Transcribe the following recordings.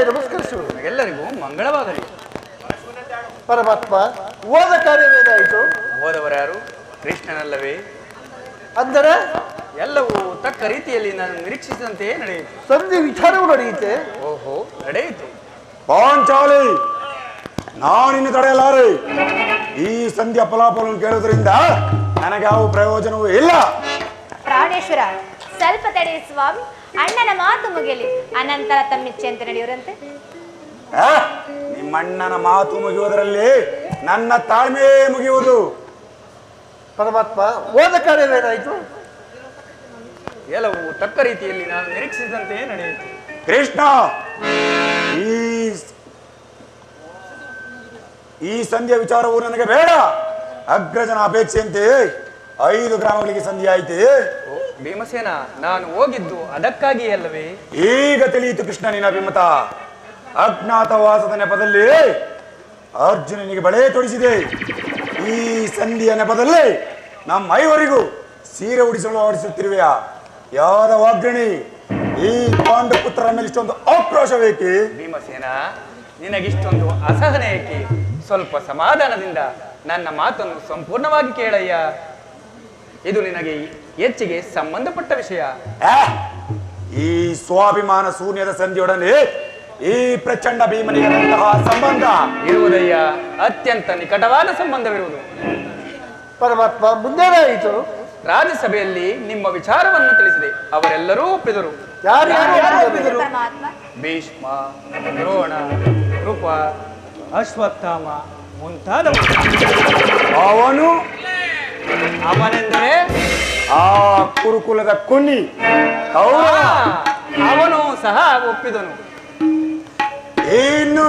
ನಮಸ್ಕರಿಸುವುದು. ಎಲ್ಲರಿಗೂ ಮಂಗಳವಾಗಲಿ. ಪರಮಾತ್ಮ, ಹೋದ ಕಾರ್ಯವೇನಾಯಿತು? ಹೋದವರ್ಯಾರು? ಕೃಷ್ಣನಲ್ಲವೇ? ಅಂದರೆ ಎಲ್ಲವೂ ತಕ್ಕ ರೀತಿಯಲ್ಲಿ ನಾನು ನಿರೀಕ್ಷಿಸಿದಂತೆಯೇ ನಡೆಯಿತು. ಸಂಧಿ ವಿಚಾರವು ನಡೆಯುತ್ತೆ. ಓಹೋ, ನಡೆಯಿತು. ಪಾಂಚಾಲಿ, ನಾನಿನ್ನು ತಡೆಯಲಾರೆ. ಈ ಸಂಧ್ಯಾ ಫಲಾಫಲವನ್ನು ಕೇಳುವುದರಿಂದ ನನಗೆ ಯಾವ ಪ್ರಯೋಜನವೂ ಇಲ್ಲ. ಪ್ರಾಣೇಶ್ವರ, ಸ್ವಲ್ಪ ತಡೆಯ ಸ್ವಾಮಿ. ಅಣ್ಣನ ಮಾತು ಮುಗಿಯಲಿ, ಅನಂತರ ತಮ್ಮಿಚ್ಛೆ ಅಂತ ನಡೆಯುವಂತೆ. ನಿಮ್ಮಣ್ಣನ ಮಾತು ಮುಗಿಯುವುದರಲ್ಲಿ ನನ್ನ ತಾಳ್ಮೆಯೇ ಮುಗಿಯುವುದು. ಪರಮಾತ್ಮ, ಹೋದ ಕಾರ್ಯವೇನಾಯಿತು? ಎಲ್ಲವೂ ತಕ್ಕ ರೀತಿಯಲ್ಲಿ ನಾನು ನಿರೀಕ್ಷಿಸಿದಂತೆಯೇ ನಡೆಯಿತು. ಕೃಷ್ಣ, ಈ ಸಂಧ್ಯಾ ವಿಚಾರವು ನನಗೆ ಬೇಡ. ಅಗ್ರಜನ ಅಪೇಕ್ಷೆಯಂತೆ 5 ಗ್ರಾಮಗಳಿಗೆ ಸಂಧಿ ಆಯ್ತು. ಭೀಮಸೇನ, ನಾನು ಹೋಗಿದ್ದು ಅದಕ್ಕಾಗಿಯೇ ಅಲ್ಲವೇ? ಈಗ ತಿಳಿಯಿತು ಕೃಷ್ಣ ನಿನ್ನ ಅಭಿಮತ. ಅಜ್ಞಾತವಾಸದ ನೆಪದಲ್ಲಿ ಅರ್ಜುನನಿಗೆ ಬಳೆ ತೊಡಿಸಿದೆ. ಈ ಸಂಧಿಯ ನೆಪದಲ್ಲಿ ನಮ್ಮ 5ವರಿಗೂ ಸೀರೆ ಉಡಿಸಲು ಆಡಿಸುತ್ತಿರುವೆಯ ಯಾದವಾಗ್ರಣಿ, ಈ ಪಾಂಡು ಪುತ್ರರ ಮೇಲೆ ಇಷ್ಟೊಂದು ಆಕ್ರೋಶ ಬೇಕೆ? ಭೀಮಸೇನ, ನಿನಗಿಷ್ಟೊಂದು ಅಸಹನೆ ಏಕೆ? ಸ್ವಲ್ಪ ಸಮಾಧಾನದಿಂದ ನನ್ನ ಮಾತನ್ನು ಸಂಪೂರ್ಣವಾಗಿ ಕೇಳಯ್ಯ. ಇದು ನಿನಗೆ ಹೆಚ್ಚಿಗೆ ಸಂಬಂಧಪಟ್ಟ ವಿಷಯ. ಈ ಸ್ವಾಭಿಮಾನ ಶೂನ್ಯದ ಸಂಧಿಯೊಡನೆ ಈ ಪ್ರಚಂಡ ಭೀಮನಿಗಂತಹ ಸಂಬಂಧ ಇರುವುದಯ್ಯ. ಅತ್ಯಂತ ನಿಕಟವಾದ ಸಂಬಂಧವಿರುವುದು. ಪರಮಾತ್ಮ, ಮುಂದೇನಾಯಿತು? ರಾಜ್ಯಸಭೆಯಲ್ಲಿ ನಿಮ್ಮ ವಿಚಾರವನ್ನು ತಿಳಿಸಿದೆ. ಅವರೆಲ್ಲರೂ ಒಪ್ಪಿದರು. ಯಾರ್ಯಾರು ಒಪ್ಪಿದರು? ಪರಮಾತ್ಮ, ಭೀಷ್ಮ, ದ್ರೋಣ, ಕೃಪ, ಅಶ್ವತ್ಥಾಮ ಮುಂತಾದವರು. ಅವನೆಂದರೆ ಆ ಕುರುಕುಲದ ಕುನ್ನಿ ಕೌರವ. ಅವನು ಸಹ ಒಪ್ಪಿದನು. ಏನು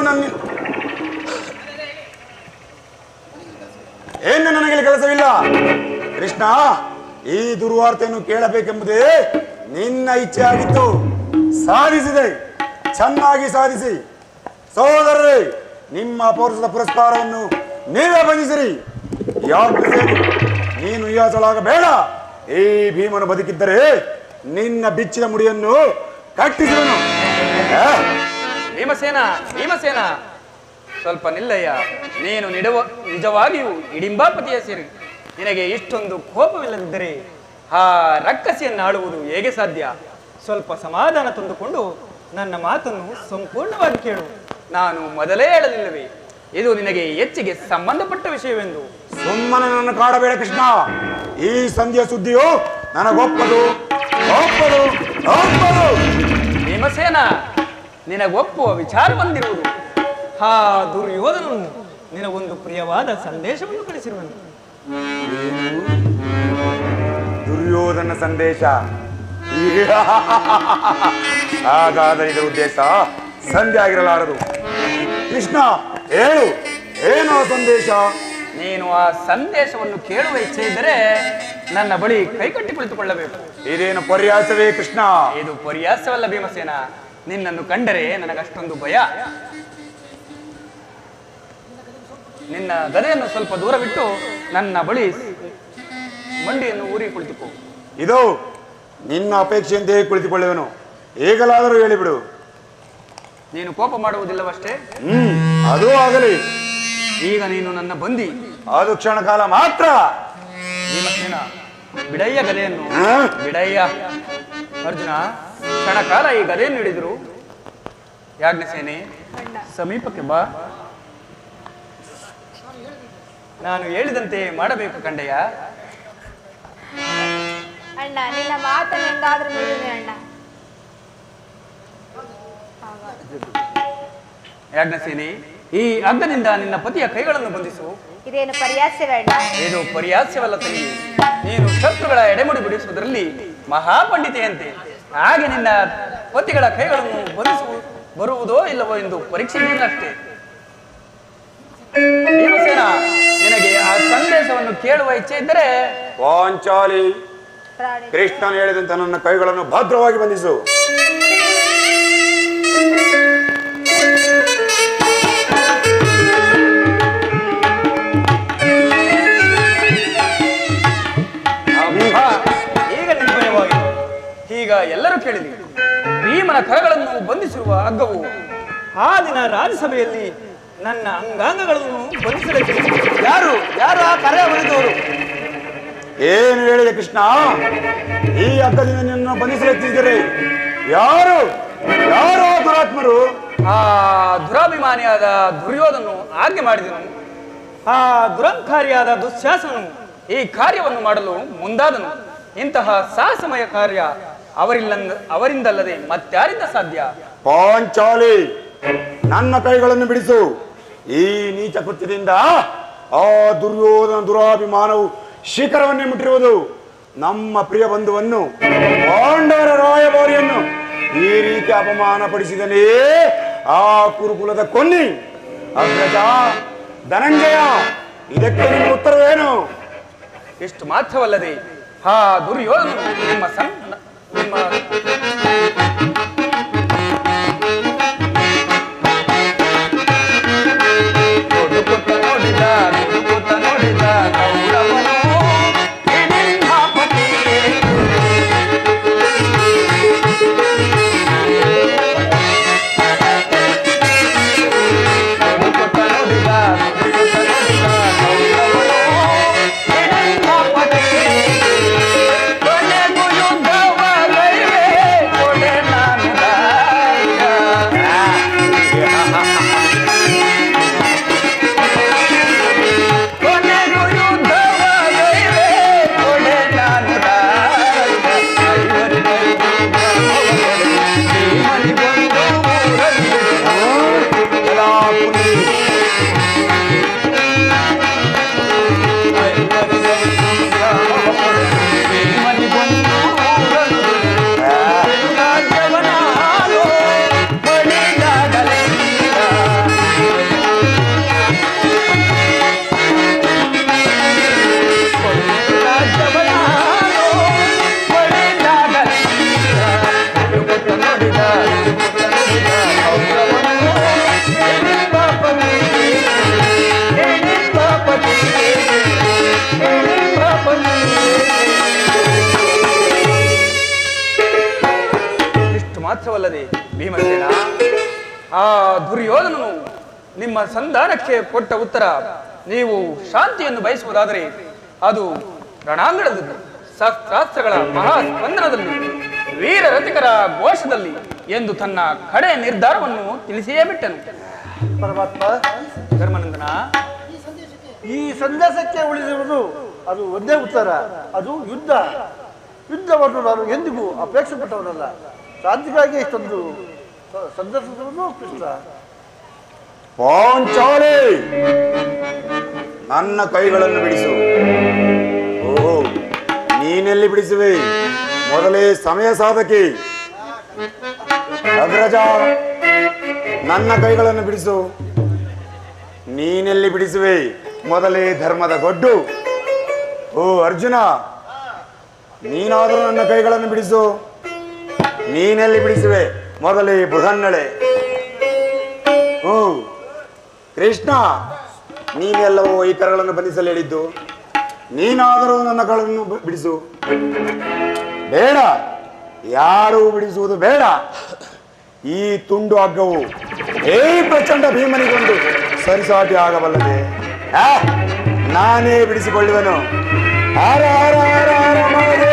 ನನಗೆ ಕೆಲಸವಿಲ್ಲ ಕೃಷ್ಣ. ಈ ದುರ್ವಾರ್ತೆಯನ್ನು ಕೇಳಬೇಕೆಂಬುದೇ ನಿನ್ನ ಇಚ್ಛೆ ಆಗಿತ್ತು. ಸಾಧಿಸಿದೆ, ಚೆನ್ನಾಗಿ ಸಾಧಿಸಿ. ಸಹೋದರರೇ, ನಿಮ್ಮ ಪೌರುಷದ ಪುರಸ್ಕಾರವನ್ನು ನೀವೇ ಬಂಧಿಸಿರಿ. ಯಾಕೆ ನೀನು ಇಯಾಸಳಾಗಬೇಡ. ಈ ಭೀಮನು ಬದುಕಿದ್ದರೆ ನಿನ್ನ ಬಿಚ್ಚಿದ ಮುಡಿಯನ್ನು ಕಟ್ಟಿಸುವನು. ಭೀಮಸೇನ, ಸ್ವಲ್ಪ ನಿಲ್ಲಯ್ಯ. ನೀನು ನಿಜವಾಗಿಯೂ ಹಿಡಿಂಬಾಪತಿಯ ಸೇರಿ. ನಿನಗೆ ಇಷ್ಟೊಂದು ಕೋಪವಿಲ್ಲದಿದ್ದರೆ ಆ ರಕ್ಕಸಿಯನ್ನು ಆಳುವುದು ಹೇಗೆ ಸಾಧ್ಯ? ಸ್ವಲ್ಪ ಸಮಾಧಾನ ತಂದುಕೊಂಡು ನನ್ನ ಮಾತನ್ನು ಸಂಪೂರ್ಣವಾಗಿ ಕೇಳು. ನಾನು ಮೊದಲೇ ಹೇಳಲಿಲ್ಲವೇ, ಇದು ನಿನಗೆ ಹೆಚ್ಚಿಗೆ ಸಂಬಂಧಪಟ್ಟ ವಿಷಯವೆಂದು? ಸುಮ್ಮನೆ ನನ್ನ ಕಾಡಬೇಡ ಕೃಷ್ಣ. ಈ ಸಂಧಿಯ ಸುದ್ದಿಯು ನನಗೊಪ್ಪದು. ಭೀಮಸೇನ, ನಿನಗೊಪ್ಪುವ ವಿಚಾರ ಬಂದಿರುವುದು. ಆ ದುರ್ಯೋಧನನು ನಿನಗೊಂದು ಪ್ರಿಯವಾದ ಸಂದೇಶವನ್ನು ಕಳಿಸಿರುವನು. ದುರ್ಯೋಧನ ಸಂದೇಶ? ಹಾಗಾದರೆ ಇದರ ಉದ್ದೇಶ ಸಂಧಿ ಆಗಿರಲಾರದು. ಕೃಷ್ಣ, ಹೇಳು, ಏನೋ ಸಂದೇಶ? ನೀನು ಆ ಸಂದೇಶವನ್ನು ಕೇಳುವ ಇಚ್ಛೆ ಇದ್ದರೆ ನನ್ನ ಬಳಿ ಕೈಕಟ್ಟಿ ಕುಳಿತುಕೊಳ್ಳಬೇಕು. ಇದೇನು ಪರ್ಯಾಸವೇ ಕೃಷ್ಣ? ಇದು ಪರ್ಯಾಸವಲ್ಲ ಭೀಮಸೇನ. ನಿನ್ನನ್ನು ಕಂಡರೆ ನನಗಷ್ಟೊಂದು ಭಯ. ನಿನ್ನ ಗದೆಯನ್ನು ಸ್ವಲ್ಪ ದೂರ ಬಿಟ್ಟು ನನ್ನ ಬಳಿ ಮಂಡಿಯನ್ನು ಊರಿ ಕುಳಿತುಕೋ. ಇದು ನಿನ್ನ ಅಪೇಕ್ಷೆಯಂತೆ ಕುಳಿತುಕೊಳ್ಳುವನು. ಹೇಗಲಾದರೂ ಹೇಳಿಬಿಡು. ನೀನು ಕೋಪ ಮಾಡುವುದಿಲ್ಲವಷ್ಟೇ? ಅದು ಆಗಲಿ. ಈಗ ನೀನು ನನ್ನ ಬಂದಿ. ಅದು ಕ್ಷಣ ಕಾಲ ಮಾತ್ರ. ಭೀಮಸೇನ, ಬಿಡಯ್ಯ ಗದೆಯನ್ನು, ಬಿಡಯ್ಯ. ಅರ್ಜುನ, ಕ್ಷಣ ಕಾಲ ಈ ಗದೆಯನ್ನು ಹಿಡಿದರು. ಯಾಜ್ಞಸೇನೆ, ಸಮೀಪಕ್ಕೆ ಬಾ. ನಾನು ಹೇಳಿದಂತೆ ಮಾಡಬೇಕು ಕಂಡಯ್ಯ. ಅಣ್ಣ, ನಿನ್ನ ಮಾತನ್ನು ಹೆಂಗಾದ್ರೂ ಮೀರಿದೆ ಅಣ್ಣ. ಯಾಜ್ಞಸೇನೆ, ಈ ಹಗ್ಗದಿಂದ ನಿನ್ನ ಪತಿಯ ಕೈಗಳನ್ನು ಬಂಧಿಸು. ಇದೇನು ಪರ್ಯಾಸವೇ ಅಣ್ಣ? ಇದು ಪರ್ಯಾಸ್ಯವಲ್ಲ ತಂಗಿ. ನೀನು ಶತ್ರುಗಳ ಎಡೆಮುಡಿ ಬಿಡಿಸುವುದರಲ್ಲಿ ಮಹಾಪಂಡಿತೆಯಂತೆ. ಹಾಗೆ ನಿನ್ನ ಪತಿಗಳ ಕೈಗಳನ್ನು ಬರುವುದೋ ಇಲ್ಲವೋ ಎಂದು ಪರೀಕ್ಷೆಯಷ್ಟೇ. ಭೀಮಸೇನ, ನಿನಗೆ ಆ ಸಂದೇಶವನ್ನು ಕೇಳುವ ಇಚ್ಛೆ ಇದ್ದರೆ ಪಾಂಚಾಲಿ, ಕೃಷ್ಣನು ಹೇಳಿದಂತೆ ನನ್ನ ಕೈಗಳನ್ನು ಭದ್ರವಾಗಿ ಬಂಧಿಸು. ಈಗ ನಿರ್ಭಯವಾಗಿದೆ. ಈಗ ಎಲ್ಲರೂ ಕೇಳಿದೆ. ಭೀಮನ ಕರಗಳನ್ನು ಬಂಧಿಸಿರುವ ಹಗ್ಗವು ಆ ದಿನ ರಾಜ್ಯಸಭೆಯಲ್ಲಿ ನನ್ನ ಅಂಗಾಂಗಗಳನ್ನು ಬಂಧಿಸಲಿಕ್ಕೆ ಯಾರು ಯಾರು ಆ ಕರೆ ಬರೆದವರು? ಏನು ಹೇಳಿದೆ ಕೃಷ್ಣ? ಈ ಹಗ್ಗದಿಂದ ನಿನ್ನನ್ನು ಬಂಧಿಸಲಿಕ್ಕಿದ್ದೀರಿ. ಯಾರು ಯಾರು ಆ ದುರಾತ್ಮರು? ಆ ದುರಾಭಿಮಾನಿಯಾದ ದುರ್ಯೋಧನು ಆಜ್ಞೆ ಮಾಡಿದನು. ಆ ದುರಂಕಾರಿಯಾದ ದುಶ್ಯಾಸನು ಈ ಕಾರ್ಯವನ್ನು ಮಾಡಲು ಮುಂದಾದನು. ಇಂತಹ ಸಾಹಸಮಯ ಕಾರ್ಯ ಅವರಿಂದಲ್ಲದೆ ಮತ್ಯಾರಿಂದ ಸಾಧ್ಯ? ಪಾಂಚಾಲಿ, ನನ್ನ ಕೈಗಳನ್ನು ಬಿಡಿಸು. ಈ ನೀಚ ಕೃತ್ಯದಿಂದ ಆ ದುರ್ಯೋಧನ ದುರಾಭಿಮಾನವು ಶಿಖರವನ್ನೇ ಮುಟ್ಟಿರುವುದು. ನಮ್ಮ ಪ್ರಿಯ ಬಂಧುವನ್ನು, ಪಾಂಡವರ ರಾಯಭಾರಿಯನ್ನು ಈ ರೀತಿ ಅಪಮಾನ ಪಡಿಸಿದನೇ ಆ ಕುರುಕುಲದ ಕೊನ್ನಿ ಅಗ್ರಜ ಧನಂಜಯ. ಇದಕ್ಕೆ ನಿಮ್ಮ ಉತ್ತರವೇನು? ಇಷ್ಟು ಮಾತ್ರವಲ್ಲದೆ ಆ ದುರ್ಯೋಧನನು ನಿಮ್ಮ ನೋಡಿದ ಕೌರವನು ಹಿಡಿಂಬಾಪತಿ. ಮಾತ್ರವಲ್ಲದೆ ಭೀಮಸೇನ, ಆ ದುರ್ಯೋಧನನು ನಿಮ್ಮ ಸಂಧಾನಕ್ಕೆ ಕೊಟ್ಟ ಉತ್ತರ, ನೀವು ಶಾಂತಿಯನ್ನು ಬಯಸುವುದಾದರೆ ಅದು ರಣಾಂಗಣದಲ್ಲಿ ಶಸ್ತ್ರಾಸ್ತ್ರಗಳ ಮಹಾಸ್ಪಂದನದಲ್ಲಿ ವೀರ ರಥಿಕರ ಘೋಷದಲ್ಲಿ ಎಂದು ತನ್ನ ಕಡೆ ನಿರ್ಧಾರವನ್ನು ತಿಳಿಸಿಯೇ ಬಿಟ್ಟನು. ಪರಮಾತ್ಮ, ಧರ್ಮನಂದನ, ಈ ಸಂದೇಶಕ್ಕೆ ಉಳಿದಿರುವುದು ಅದು ಒಂದೇ ಉತ್ತರ, ಅದು ಯುದ್ಧ. ಯುದ್ಧವನ್ನು ನಾನು ಎಂದಿಗೂ ಅಪೇಕ್ಷೆ ಪಟ್ಟವನಲ್ಲ. ಶಾಂತಿಗಾಗಿ ಇಷ್ಟೊಂದು ಸಂದರ್ಶಿಸುವುದು ಕೃಷ್ಣ. ಪಾಂಚಾಲಿ, ನನ್ನ ಕೈಗಳನ್ನು ಬಿಡಿಸು. ಓಹೋ, ನೀನೆಲ್ಲಿ ಬಿಡಿಸುವೆ? ಮೊದಲೇ ಸಮಯ ಸಾಧಕಿ. ಅಗ್ರಜ, ನನ್ನ ಕೈಗಳನ್ನು ಬಿಡಿಸು. ನೀನೆಲ್ಲಿ ಬಿಡಿಸುವೆ? ಮೊದಲೇ ಧರ್ಮದ ಗೊಡ್ಡು. ಓ ಅರ್ಜುನ, ನೀನಾದರೂ ನನ್ನ ಕೈಗಳನ್ನು ಬಿಡಿಸು. ನೀನೆಲ್ಲಿ ಬಿಡಿಸುವೆ? ಮೊದಲೇ ಬೃಹನ್ನಳೆ. ಓ ಕೃಷ್ಣ, ನೀನೆಲ್ಲವೋ ಈ ಕರಗಳನ್ನು ಬಂಧಿಸಲು ಹೇಳಿದ್ದು. ನೀನಾದರೂ ನನ್ನ ಕರಗಳನ್ನು ಬಿಡಿಸು. ಬೇಡ, ಯಾರೂ ಬಿಡಿಸುವುದು ಬೇಡ. ಈ ತುಂಡು ಹಗ್ಗವು ಏ ಪ್ರಚಂಡ ಭೀಮನಿಗೊಂದು ಸರಿಸಾಟಿ ಆಗಬಲ್ಲದೆ. ನಾನೇ ಬಿಡಿಸಿಕೊಳ್ಳುವೆನು. ಹಾರ ಹಾರ ಹಾರ ಹಾರ ಮಾಡಿ.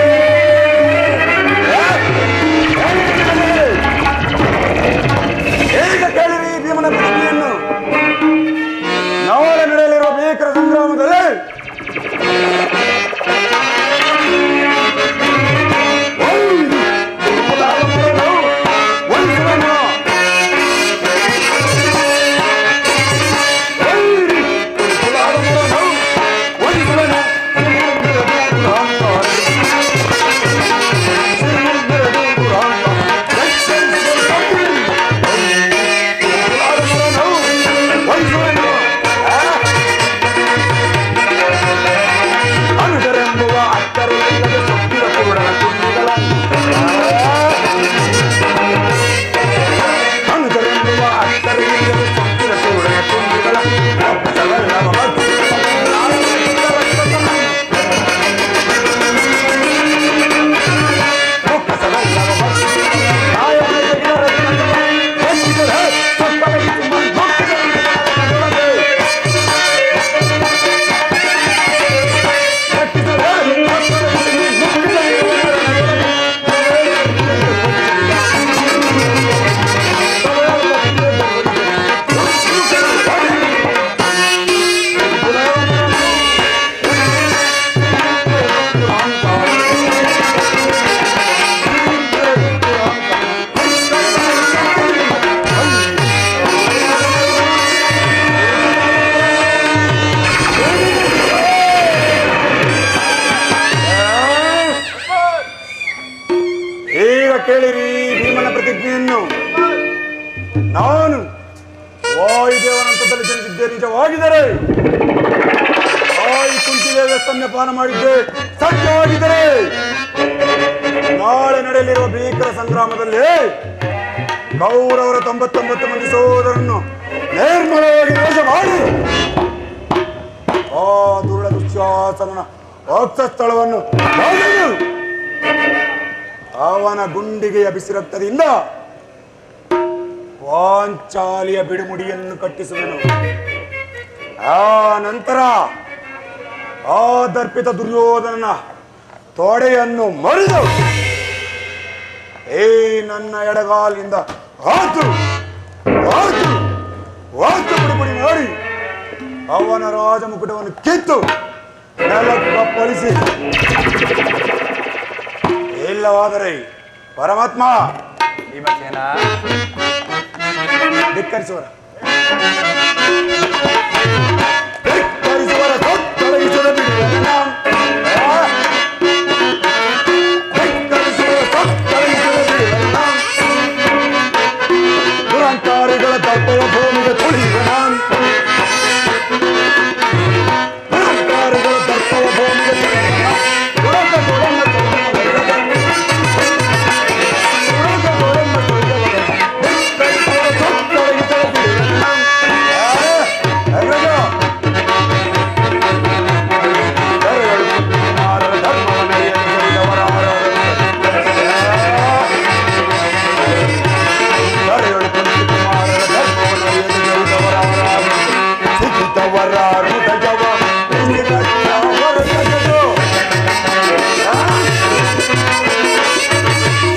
ಈಗ ಕೇಳಿರಿ ಭೀಮನ ಪ್ರತಿಮೆಯನ್ನು. ನಾಳೆ ನಡೆಯಲಿರುವ ಭೀಕರ ಸಂಗ್ರಾಮದಲ್ಲಿ ಕೇಳಿರಿ ಭೀಮನ ಪ್ರತಿಜ್ಞೆಯನ್ನು. ನಾನು ವಾಯುದೇವನಂತದಲ್ಲಿ ಜನಿಸಿದ್ದೆ ನಿಜವಾಗಿದ್ದರೆ, ವಾಯು ಕುಂತಿದೇವಿಯ ಸ್ತನ್ಯಪಾನ ಮಾಡಿದ್ದೆ ಸತ್ಯವಾಗಿದ್ದರೆ, ನಾಳೆ ನಡೆಯಲಿರುವ ಭೀಕರ ಸಂಗ್ರಾಮದಲ್ಲಿ ಕೌರವರ 99 ಮಂದಿ ಸಹೋದರನ್ನು ನಿರ್ಮಲವಾಗಿ ನಾಶ ಮಾಡಿ ಆ ದುರುಳ ದುಶ್ಯಾಸನನ ವಕ್ಷಸ್ಥಳವನ್ನು ಒಡೆದು ಅವನ ಗುಂಡಿಗೆಯ ಬಿಸಿ ರಕ್ತದಿಂದ ಪಾಂಚಾಲಿಯ ಬಿಡುಮುಡಿಯನ್ನು ಕಟ್ಟಿಸುವನು. ಆ ನಂತರ ಆ ದರ್ಪಿತ ದುರ್ಯೋಧನನ ತೊಡೆಯನ್ನು ಮರಿದು ನನ್ನ ಎಡಗಾಲಿನಿಂದ ಹಾತು ಪುಡಿ ಮಾಡಿ ಅವನ ರಾಜಮುಕುಟವನ್ನು ಕಿತ್ತು ನೆಲಕ್ಕಪ್ಪಳಿಸಿ, ಇಲ್ಲವಾದರೆ ಪರಮಾತ್ಮ ಭೀಮಸೇನ ಧಿಕ್ಕರಿಸುವರ ತೊಡಗಿಸದ ಬಿಡುವನ, ದುರಂಕಾರಿಗಳ ತಪ್ಪವ ಭೂಮಿಗೆ ತುಳಿಯುವನ, ದುರಂಕಾರಿಗಳ ತಪ್ಪವ ಭೂಮಿಗೆ ತುಳಿಯುವನ,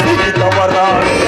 ಸಿಗಿದವರಾರು